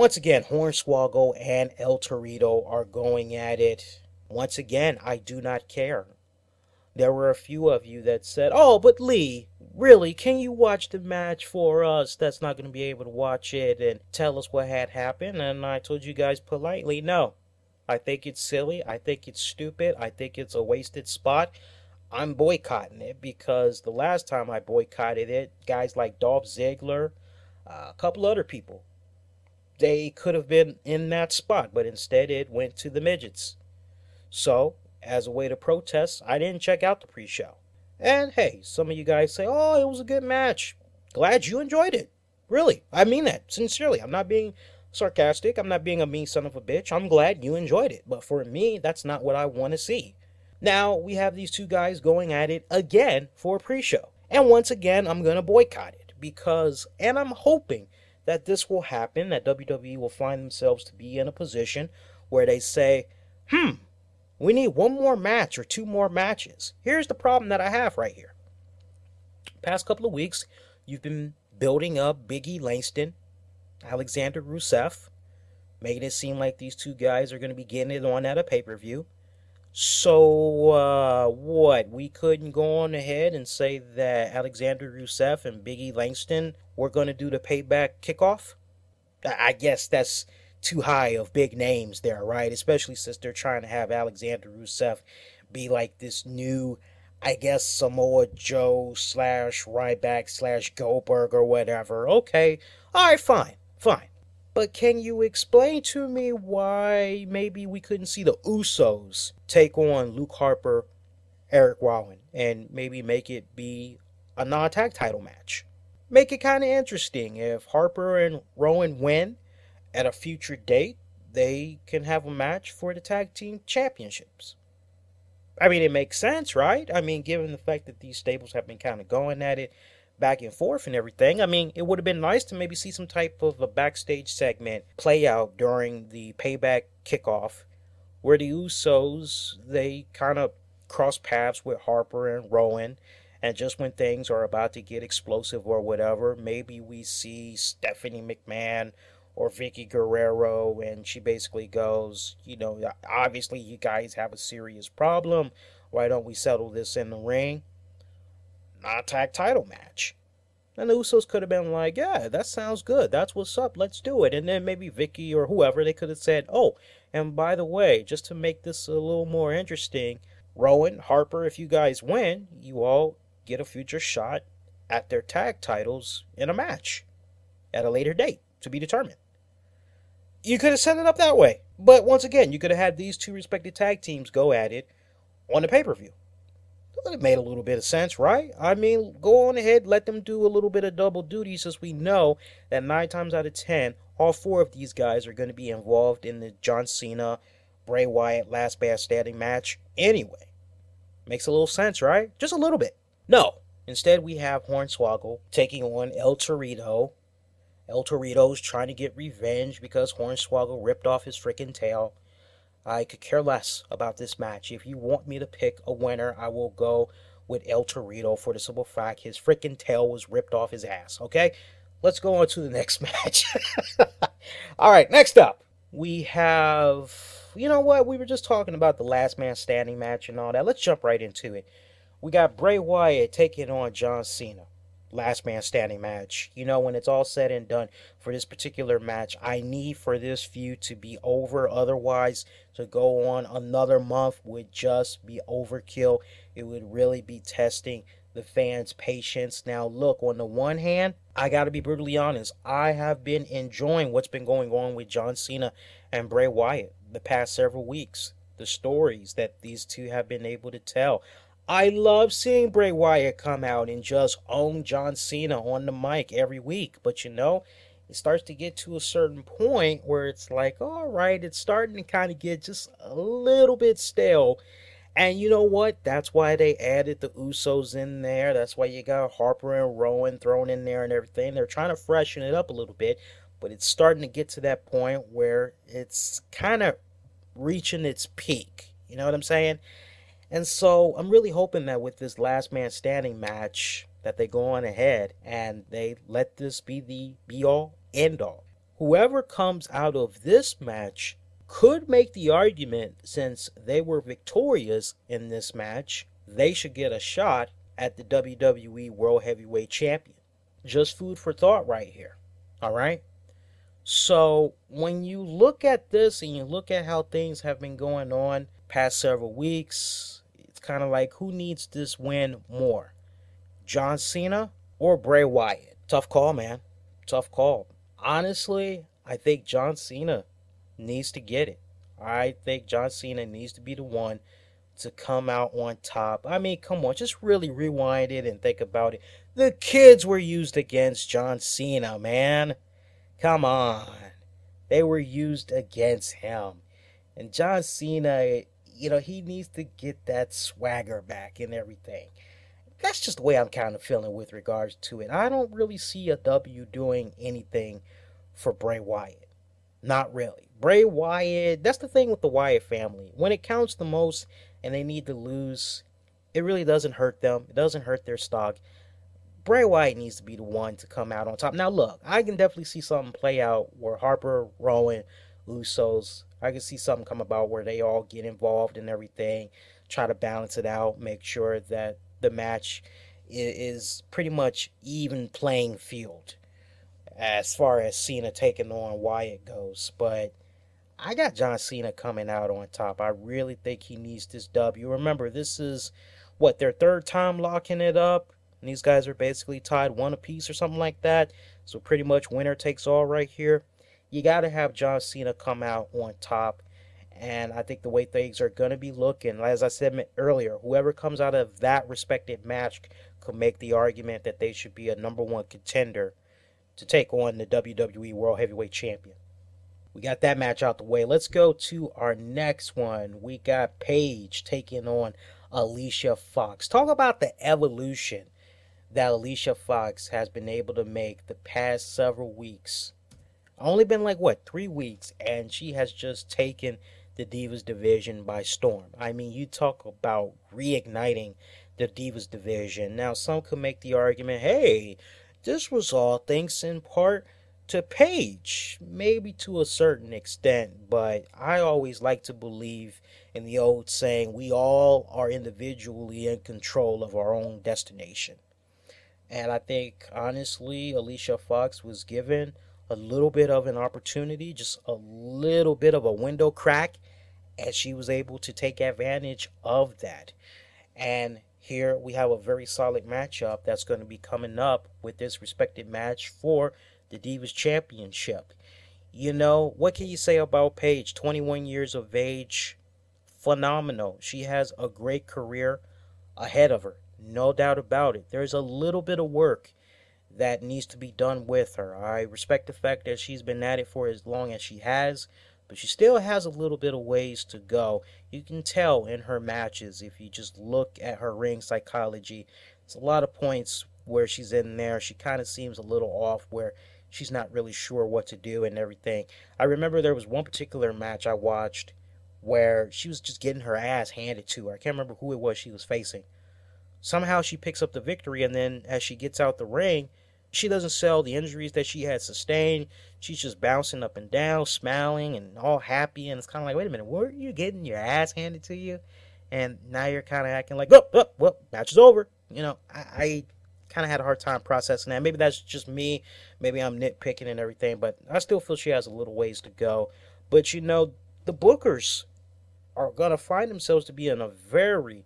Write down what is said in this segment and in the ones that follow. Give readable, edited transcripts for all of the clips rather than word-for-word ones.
Once again, Hornswoggle and El Torito are going at it. Once again, I do not care. There were a few of you that said, "Oh, but Lee, really, can you watch the match for us that's not going to be able to watch it and tell us what had happened?" And I told you guys politely, no. I think it's silly. I think it's stupid. I think it's a wasted spot. I'm boycotting it because the last time I boycotted it, guys like Dolph Ziggler, a couple other people, they could have been in that spot, but instead it went to the midgets. So, as a way to protest, I didn't check out the pre-show. And hey, some of you guys say, "Oh, it was a good match." Glad you enjoyed it. Really, I mean that sincerely. I'm not being sarcastic. I'm not being a mean son of a bitch. I'm glad you enjoyed it. But for me, that's not what I want to see. Now, we have these two guys going at it again for a pre-show. And once again, I'm going to boycott it because, and I'm hoping that this will happen, that WWE will find themselves to be in a position where they say, we need one more match or two more matches. Here's the problem that I have right here. Past couple of weeks, you've been building up Big E Langston, Alexander Rusev, making it seem like these two guys are going to be getting it on at a pay-per-view. So, what? We couldn't go on ahead and say that Alexander Rusev and Big E Langston were going to do the Payback kickoff? I guess that's too high of big names there, right? Especially since they're trying to have Alexander Rusev be like this new, I guess, Samoa Joe / Ryback / Goldberg or whatever. Okay, alright, fine. But can you explain to me why maybe we couldn't see the Usos take on Luke Harper, Eric Rowan, and maybe make it be a non-tag title match? Make it kind of interesting. If Harper and Rowan win at a future date, they can have a match for the tag team championships. I mean, it makes sense, right? I mean, given the fact that these stables have been kind of going at it back and forth and everything, I mean, it would have been nice to maybe see some type of a backstage segment play out during the Payback kickoff where the Usos, they kind of cross paths with Harper and Rowan, and just when things are about to get explosive or whatever, maybe we see Stephanie McMahon or Vicky Guerrero, and she basically goes, obviously you guys have a serious problem. Why don't we settle this in the ring? Non-tag title match. And the Usos could have been like, yeah, that sounds good. That's what's up. Let's do it. And then maybe Vicky or whoever, they could have said, oh, and by the way, just to make this a little more interesting, Rowan, Harper, if you guys win, you all get a future shot at their tag titles in a match at a later date to be determined. You could have set it up that way. But once again, you could have had these two respective tag teams go at it on the pay-per-view. It made a little bit of sense, right? I mean, go on ahead, let them do a little bit of double duty, since we know that 9 times out of 10, all 4 of these guys are going to be involved in the John Cena, Bray Wyatt last man standing match anyway. Makes a little sense, right? Just a little bit. No. Instead, we have Hornswoggle taking on El Torito. El Torito's trying to get revenge because Hornswoggle ripped off his freaking tail. I could care less about this match. If you want me to pick a winner, I will go with El Torito for the simple fact his freaking tail was ripped off his ass, okay? Let's go on to the next match. Alright, next up, we have, you know what, we were just talking about the last man standing match and all that. Let's jump right into it. We got Bray Wyatt taking on John Cena. Last man standing match. When it's all said and done for this particular match, I need for this feud to be over. Otherwise, to go on another month would just be overkill. It would really be testing the fans' patience. Now, look, on the one hand, I got to be brutally honest. I have been enjoying what's been going on with John Cena and Bray Wyatt the past several weeks. The stories that these two have been able to tell. I love seeing Bray Wyatt come out and just own John Cena on the mic every week. But it starts to get to a certain point where it's like, all right, it's starting to kind of get just a little bit stale. And you know what? That's why they added the Usos in there. That's why you got Harper and Rowan thrown in there and everything. They're trying to freshen it up a little bit. But it's starting to get to that point where it's kind of reaching its peak. You know what I'm saying? And so I'm really hoping that with this last man standing match that they go on ahead and they let this be the be all end all. whoever comes out of this match could make the argument, since they were victorious in this match, they should get a shot at the WWE World Heavyweight Champion. Just food for thought right here. All right? So, when you look at this and you look at how things have been going on past several weeks, it's kind of like, who needs this win more? John Cena or Bray Wyatt? Tough call, man. Tough call. Honestly, I think John Cena needs to get it. I think John Cena needs to be the one to come out on top. I mean, come on, just really rewind it and think about it. The kids were used against John Cena, man. Come on. They were used against him. And John Cena, he needs to get that swagger back and everything. That's just the way I'm kind of feeling with regards to it. I don't really see a W doing anything for Bray Wyatt. Not really. Bray Wyatt, that's the thing with the Wyatt family. When it counts the most and they need to lose, it really doesn't hurt them. It doesn't hurt their stock. Bray Wyatt needs to be the one to come out on top. Now, look, I can definitely see something play out where Harper, Rowan, Usos, I can see something come about where they all get involved and everything, try to balance it out, make sure that the match is pretty much even playing field as far as Cena taking on Wyatt goes. But I got John Cena coming out on top. I really think he needs this W. Remember, this is, their third time locking it up? And these guys are basically tied one apiece or something like that. So pretty much winner takes all right here. You got to have John Cena come out on top. And I think the way things are going to be looking, as I said earlier, whoever comes out of that respective match could make the argument that they should be a number one contender to take on the WWE World Heavyweight Champion. We got that match out the way. Let's go to our next one. We got Paige taking on Alicia Fox. Talk about the evolution that Alicia Fox has been able to make the past several weeks. Only been 3 weeks, and she has just taken the Divas division by storm. I mean, you talk about reigniting the Divas division. Now, some could make the argument, hey, this was all thanks in part to Paige, maybe to a certain extent, but I always like to believe in the old saying, we all are individually in control of our own destination. And I think, honestly, Alicia Fox was given a little bit of an opportunity, just a little bit of a window crack, and she was able to take advantage of that. And here we have a very solid matchup that's going to be coming up with this respected match for the Divas Championship. What can you say about Paige? 21 years of age, phenomenal. She has a great career ahead of her, no doubt about it. There's a little bit of work that needs to be done with her. I respect the fact that she's been at it for as long as she has, but she still has a little bit of ways to go. You can tell in her matches, if you just look at her ring psychology, there's a lot of points where she's in there. She kind of seems a little off, where she's not really sure what to do and everything. I remember there was one particular match I watched where she was just getting her ass handed to her. I can't remember who it was she was facing. Somehow she picks up the victory, and then as she gets out the ring, she doesn't sell the injuries that she had sustained. She's just bouncing up and down, smiling, and all happy. And it's kind of like, wait a minute, weren't you getting your ass handed to you? And now you're kind of acting like, well, match is over. I kind of had a hard time processing that. Maybe that's just me. Maybe I'm nitpicking and everything. But I still feel she has a little ways to go. But, the bookers are going to find themselves to be in a very,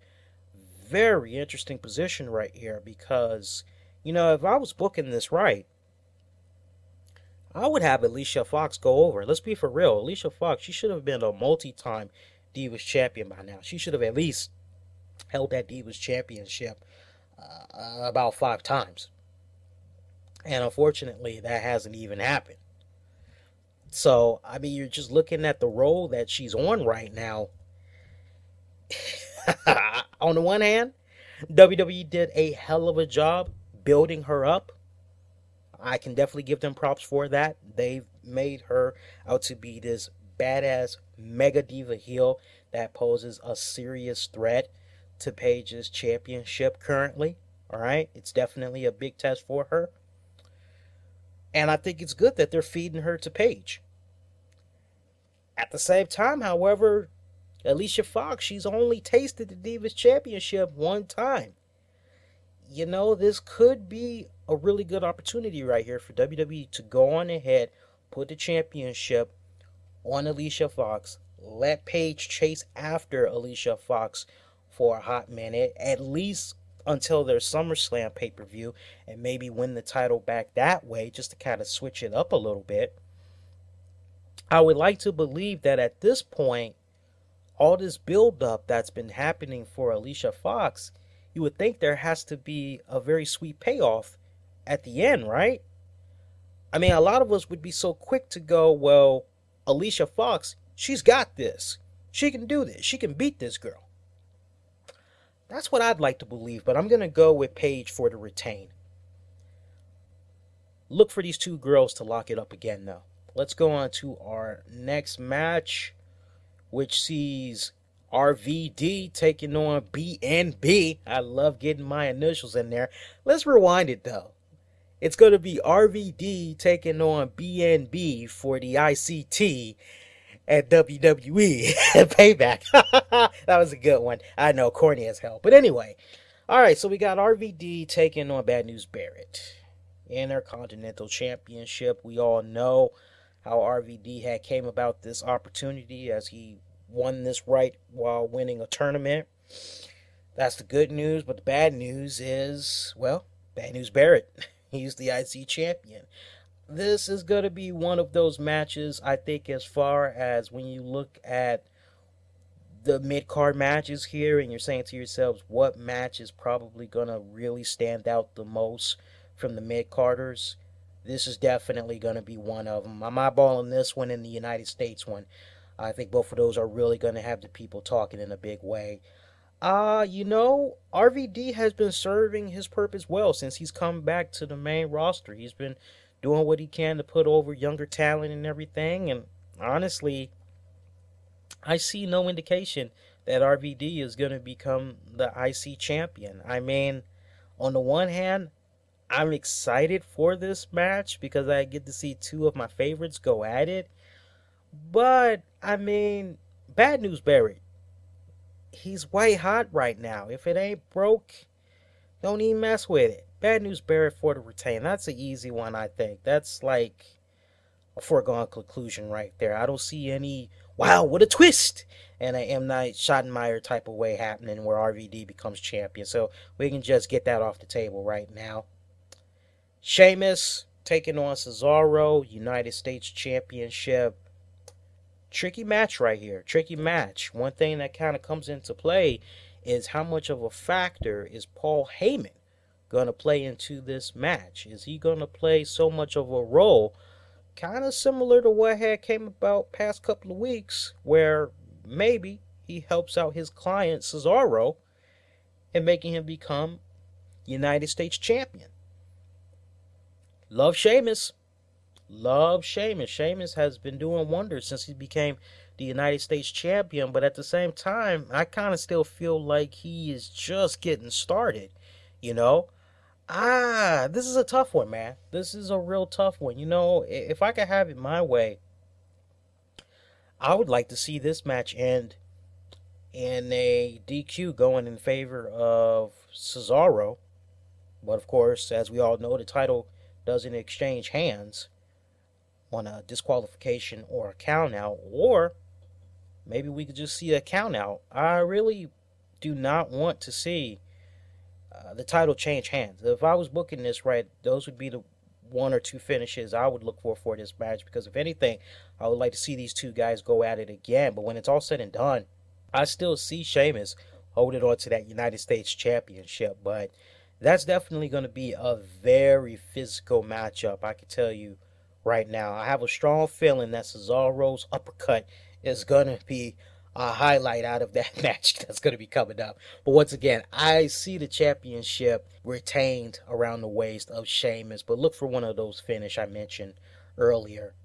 very interesting position right here, because if I was booking this right, I would have Alicia Fox go over. Let's be for real. Alicia Fox, she should have been a multi-time Divas champion by now. She should have at least held that Divas championship about 5 times. And unfortunately, that hasn't even happened. So, I mean, you're just looking at the role that she's on right now. On the one hand, WWE did a hell of a job building her up. I can definitely give them props for that. They've made her out to be this badass mega diva heel that poses a serious threat to Paige's championship currently. All right, it's definitely a big test for her. And I think it's good that they're feeding her to Paige. At the same time, however, Alicia Fox, she's only tasted the Divas Championship one time. You know, this could be a really good opportunity right here for WWE to go on ahead, put the championship on Alicia Fox, let Paige chase after Alicia Fox for a hot minute, at least until their SummerSlam pay-per-view, and maybe win the title back that way, just to kind of switch it up a little bit. I would like to believe that at this point, all this build-up that's been happening for Alicia Fox, you would think there has to be a very sweet payoff at the end, right? I mean, a lot of us would be so quick to go, well, Alicia Fox, she's got this. She can do this. She can beat this girl. That's what I'd like to believe, but I'm going to go with Paige for the retain. Look for these two girls to lock it up again, though. Let's go on to our next match, which sees RVD taking on BNB. I love getting my initials in there. Let's rewind it, though. It's going to be RVD taking on BNB for the ICT at WWE Payback. That was a good one. I know, corny as hell. But anyway, all right, so we got RVD taking on Bad News Barrett. Intercontinental Championship. We all know how RVD had came about this opportunity as he won this right while winning a tournament. That's the good news, but the bad news is, well, Bad News Barrett. He's the IC champion. This is going to be one of those matches, I think, as far as when you look at the mid-card matches here and you're saying to yourselves, what match is probably going to really stand out the most from the mid-carders? This is definitely going to be one of them. I'm eyeballing this one and the United States one. I think both of those are really going to have the people talking in a big way. RVD has been serving his purpose well since he's come back to the main roster. He's been doing what he can to put over younger talent and everything. And honestly, I see no indication that RVD is going to become the IC champion. I mean, on the one hand, I'm excited for this match because I get to see two of my favorites go at it. But, I mean, Bad News Barrett, he's white hot right now. If it ain't broke, don't even mess with it. Bad News Barrett for the retain. That's an easy one, I think. That's like a foregone conclusion right there. I don't see any, wow, what a twist, and an M. Night Shyamalan type of way happening where RVD becomes champion. So we can just get that off the table right now. Sheamus taking on Cesaro, United States Championship. Tricky match right here. Tricky match. One thing that kind of comes into play is how much of a factor is Paul Heyman going to play into this match? Is he going to play so much of a role, kind of similar to what had came about past couple of weeks, where maybe he helps out his client Cesaro in making him become United States champion? Love Sheamus. Love Sheamus. Sheamus has been doing wonders since he became the United States champion, but at the same time, I kind of still feel like he is just getting started, you know? This is a tough one, man. This is a real tough one. You know, if I could have it my way, I would like to see this match end in a DQ going in favor of Cesaro. But of course, as we all know, the title doesn't exchange hands on a disqualification or a count out, or maybe we could just see a count out. I really do not want to see the title change hands. If I was booking this right, those would be the one or two finishes I would look for this match, because if anything, I would like to see these two guys go at it again. But when it's all said and done, I still see Sheamus holding on to that United States Championship. But that's definitely going to be a very physical matchup, I can tell you right now. I have a strong feeling that Cesaro's uppercut is going to be a highlight out of that match that's going to be coming up. But once again, I see the championship retained around the waist of Sheamus, but look for one of those finish I mentioned earlier.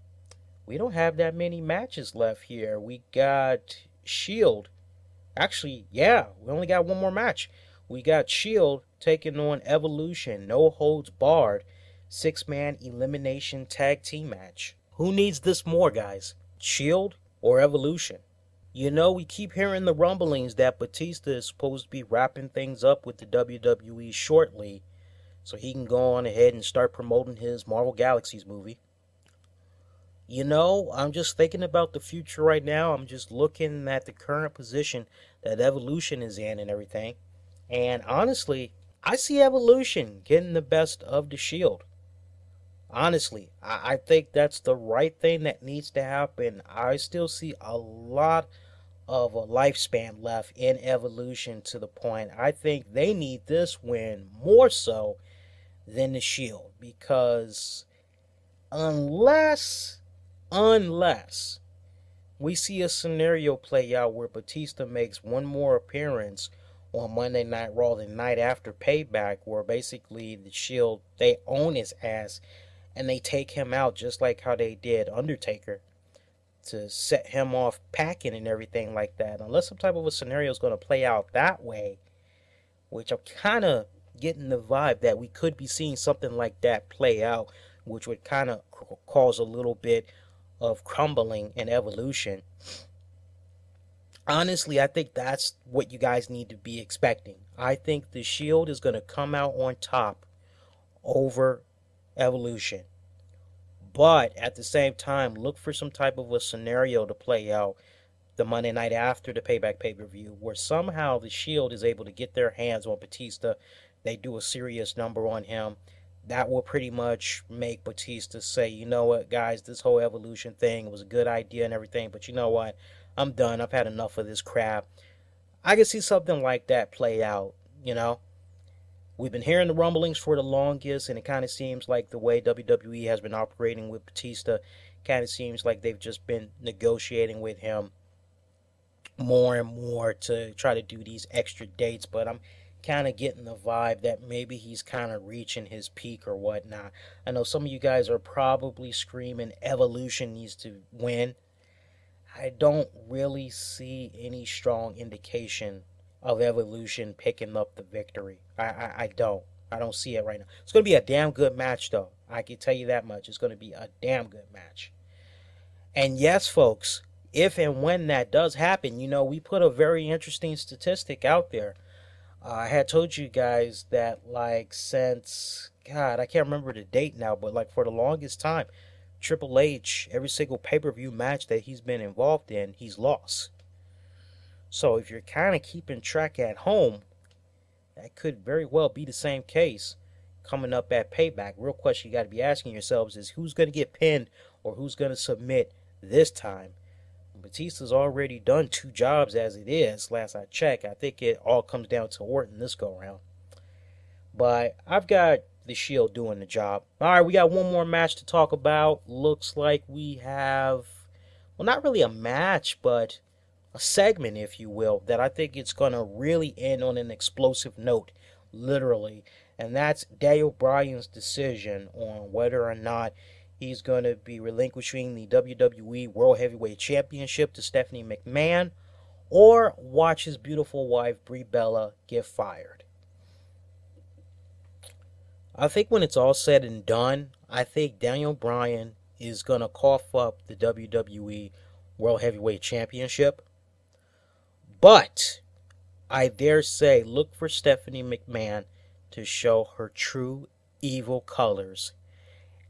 We don't have that many matches left here. We got Shield. Actually, yeah, we only got one more match. We got Shield taking on Evolution, no holds barred. 6-man elimination tag team match. Who needs this more, guys? Shield or Evolution? You know, we keep hearing the rumblings that Batista is supposed to be wrapping things up with the WWE shortly, so he can go on ahead and start promoting his Marvel Galaxies movie. You know, I'm just thinking about the future right now. I'm just looking at the current position that Evolution is in and everything. And honestly, I see Evolution getting the best of the Shield. Honestly, I think that's the right thing that needs to happen. I still see a lot of a lifespan left in Evolution, to the point I think they need this win more so than the Shield, because unless we see a scenario play out where Batista makes one more appearance on Monday Night Raw the night after Payback, where basically the Shield, they own his ass and they take him out just like how they did Undertaker, to set him off packing and everything like that. Unless some type of a scenario is going to play out that way, which I'm kind of getting the vibe that we could be seeing something like that play out, which would kind of cause a little bit of crumbling in Evolution. Honestly, I think that's what you guys need to be expecting. I think the Shield is going to come out on top over Evolution. But at the same time, look for some type of a scenario to play out the Monday night after the Payback pay-per-view, where somehow the Shield is able to get their hands on Batista. They do a serious number on him. That will pretty much make Batista say, you know what, guys, this whole Evolution thing was a good idea and everything, but you know what, I'm done. I've had enough of this crap. I can see something like that play out, you know. We've been hearing the rumblings for the longest, and it kind of seems like the way WWE has been operating with Batista, kind of seems like they've just been negotiating with him more and more to try to do these extra dates. But I'm kind of getting the vibe that maybe he's kind of reaching his peak or whatnot. I know some of you guys are probably screaming Evolution needs to win. I don't really see any strong indication of Evolution picking up the victory. I don't see it right now. It's going to be a damn good match, though. I can tell you that much. It's going to be a damn good match. And yes, folks, if and when that does happen, you know, we put a very interesting statistic out there. I had told you guys that, like, since, God, I can't remember the date now, but, like, for the longest time, Triple H, every single pay-per-view match that he's been involved in, he's lost. So if you're kind of keeping track at home, that could very well be the same case coming up at Payback. Real question you got to be asking yourselves is, who's going to get pinned or who's going to submit this time? Batista's already done 2 jobs as it is, last I checked. I think it all comes down to Orton this go around. But I've got the Shield doing the job. Alright, we got one more match to talk about. Looks like we have, well, not really a match, but a segment, if you will, that I think it's going to really end on an explosive note, literally. And that's Daniel Bryan's decision on whether or not he's going to be relinquishing the WWE World Heavyweight Championship to Stephanie McMahon, or watch his beautiful wife, Brie Bella, get fired. I think when it's all said and done, I think Daniel Bryan is going to cough up the WWE World Heavyweight Championship. But I dare say, look for Stephanie McMahon to show her true evil colors.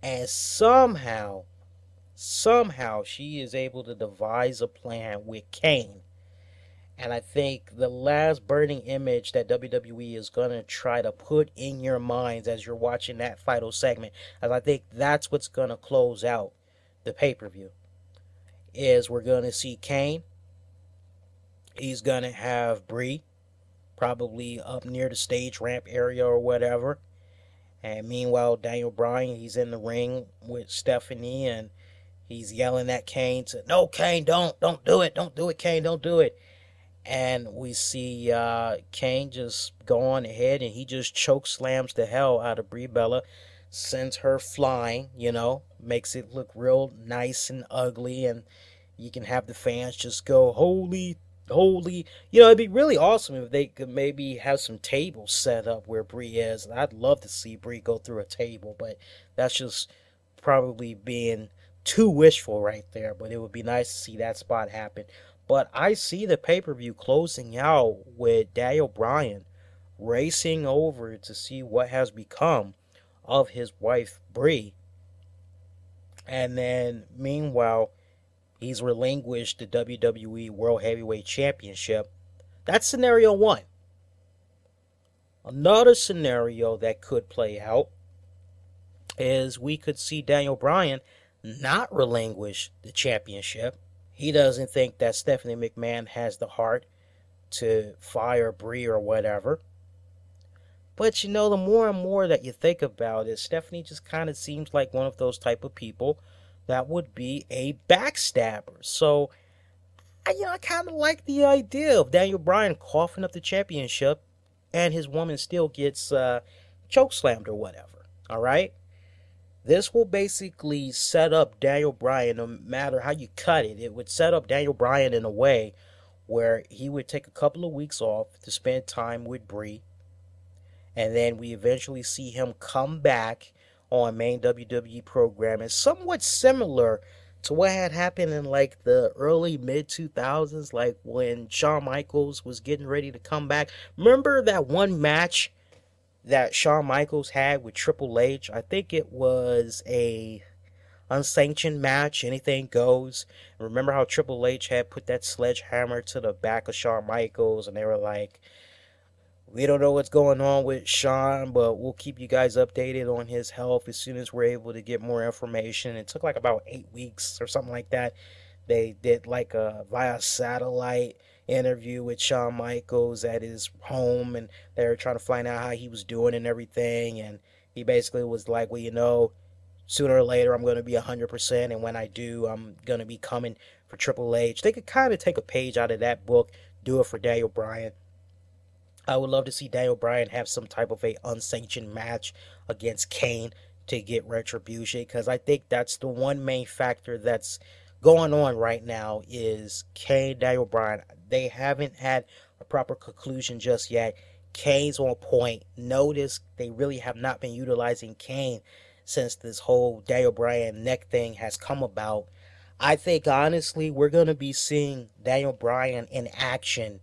And somehow she is able to devise a plan with Kane. And I think the last burning image that WWE is going to try to put in your minds as you're watching that final segment, as I think that's what's going to close out the pay-per-view, is we're going to see Kane. He's going to have Brie probably up near the stage ramp area or whatever. And meanwhile, Daniel Bryan, he's in the ring with Stephanie, and he's yelling at Kane to, no, Kane, don't do it, Kane, don't do it. And we see Kane just go on ahead, and he just choke slams the hell out of Brie Bella, sends her flying, you know, makes it look real nice and ugly, and you can have the fans just go, holy Holy, you know, it'd be really awesome if they could maybe have some tables set up where Bree is. I'd love to see Bree go through a table, but that's just probably being too wishful right there. But it would be nice to see that spot happen. But I see the pay per view closing out with Daniel Bryan racing over to see what has become of his wife Bree, and then meanwhile he's relinquished the WWE World Heavyweight Championship. That's scenario one. Another scenario that could play out is we could see Daniel Bryan not relinquish the championship. He doesn't think that Stephanie McMahon has the heart to fire Brie or whatever. But you know, the more and more that you think about it, Stephanie just kind of seems like one of those type of people that would be a backstabber. So, I kind of like the idea of Daniel Bryan coughing up the championship and his woman still gets chokeslammed or whatever. All right? This will basically set up Daniel Bryan, no matter how you cut it, it would set up Daniel Bryan in a way where he would take a couple of weeks off to spend time with Brie, and then we eventually see him come back on main WWE programming, somewhat similar to what had happened in like the early mid 2000s, like when Shawn Michaels was getting ready to come back. Remember that one match that Shawn Michaels had with Triple H? I think it was a unsanctioned match, anything goes. Remember how Triple H had put that sledgehammer to the back of Shawn Michaels, and they were like, we don't know what's going on with Shawn, but we'll keep you guys updated on his health as soon as we're able to get more information. It took like about 8 weeks or something like that. They did like a via satellite interview with Shawn Michaels at his home, and they were trying to find out how he was doing and everything. And he basically was like, well, sooner or later I'm going to be 100%, and when I do, I'm going to be coming for Triple H. They could kind of take a page out of that book, do it for Daniel Bryan. I would love to see Daniel Bryan have some type of a unsanctioned match against Kane to get retribution, because I think that's the one main factor that's going on right now is Kane, Daniel Bryan. They haven't had a proper conclusion just yet. Kane's on point. Notice they really have not been utilizing Kane since this whole Daniel Bryan neck thing has come about. I think honestly we're going to be seeing Daniel Bryan in action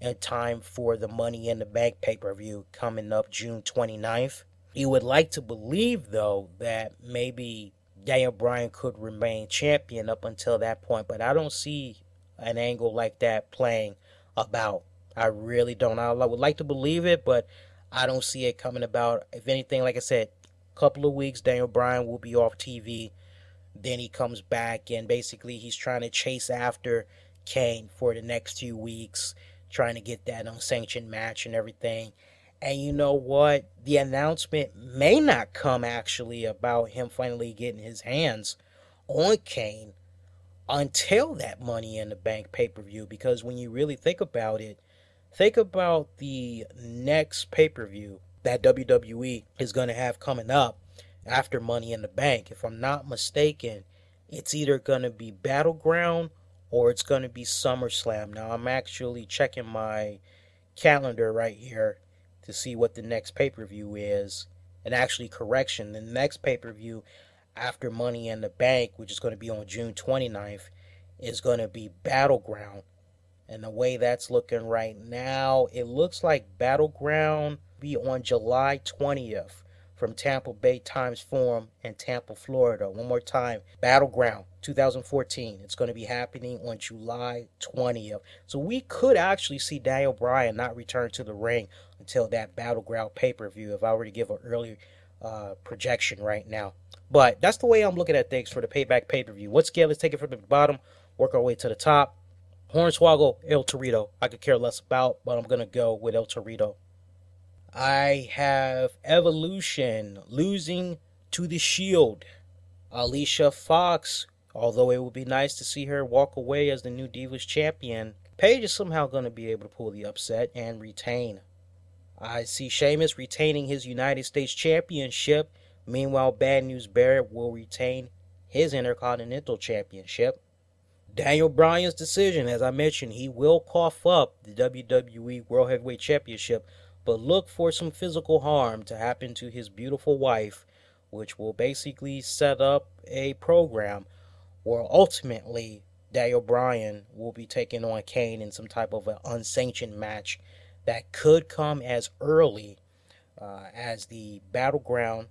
in time for the Money in the Bank pay-per-view coming up June 29th. You would like to believe, though, that maybe Daniel Bryan could remain champion up until that point, but I don't see an angle like that playing about. I really don't. I would like to believe it, but I don't see it coming about. If anything, like I said, a couple of weeks, Daniel Bryan will be off TV. Then he comes back, and basically he's trying to chase after Kane for the next 2 weeks, trying to get that unsanctioned match and everything. And you know what? The announcement may not come actually about him finally getting his hands on Kane until that Money in the Bank pay-per-view. Because when you really think about it, think about the next pay-per-view that WWE is going to have coming up after Money in the Bank. If I'm not mistaken, it's either going to be Battleground or it's going to be SummerSlam. Now, I'm actually checking my calendar right here to see what the next pay-per-view is. And actually, correction, the next pay-per-view after Money in the Bank, which is going to be on June 29th, is going to be Battleground. And the way that's looking right now, it looks like Battleground will be on July 20th from Tampa Bay Times Forum in Tampa, Florida. One more time, Battleground 2014. It's going to be happening on July 20th. So we could actually see Daniel Bryan not return to the ring until that Battleground pay-per-view, if I were to give an early projection right now. But that's the way I'm looking at things for the Payback pay-per-view. Once again, let's take it from the bottom, work our way to the top. Hornswoggle, El Torito. I could care less about, but I'm going to go with El Torito. I have Evolution losing to the Shield. Alicia Fox, although it would be nice to see her walk away as the new Divas champion, Paige is somehow going to be able to pull the upset and retain. I see Sheamus retaining his United States Championship. Meanwhile, Bad News Barrett will retain his Intercontinental Championship. Daniel Bryan's decision, as I mentioned, he will cough up the WWE World Heavyweight Championship, but look for some physical harm to happen to his beautiful wife, which will basically set up a program where ultimately Daniel Bryan will be taking on Kane in some type of an unsanctioned match that could come as early as the Battleground.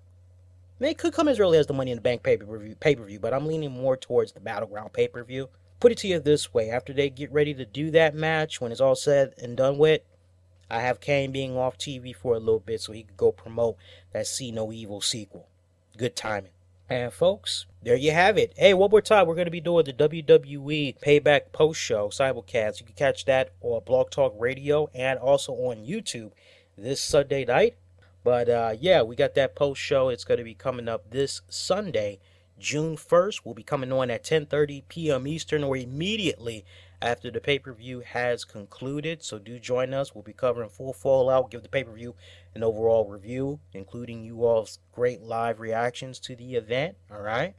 It could come as early as the Money in the Bank pay-per-view, but I'm leaning more towards the Battleground pay-per-view. Put it to you this way, after they get ready to do that match, when it's all said and done with, I have Kane being off TV for a little bit so he could go promote that See No Evil sequel. Good timing. And folks, there you have it. Hey, one more time, we're going to be doing the WWE Payback post show, Cybercast. You can catch that on Blog Talk Radio and also on YouTube this Sunday night. But yeah, we got that post show. It's going to be coming up this Sunday, June 1st. We'll be coming on at 10:30 p.m. Eastern, or immediately after the pay-per-view has concluded. So do join us. We'll be covering full Fallout, give the pay-per-view an overall review, including you all's great live reactions to the event. All right.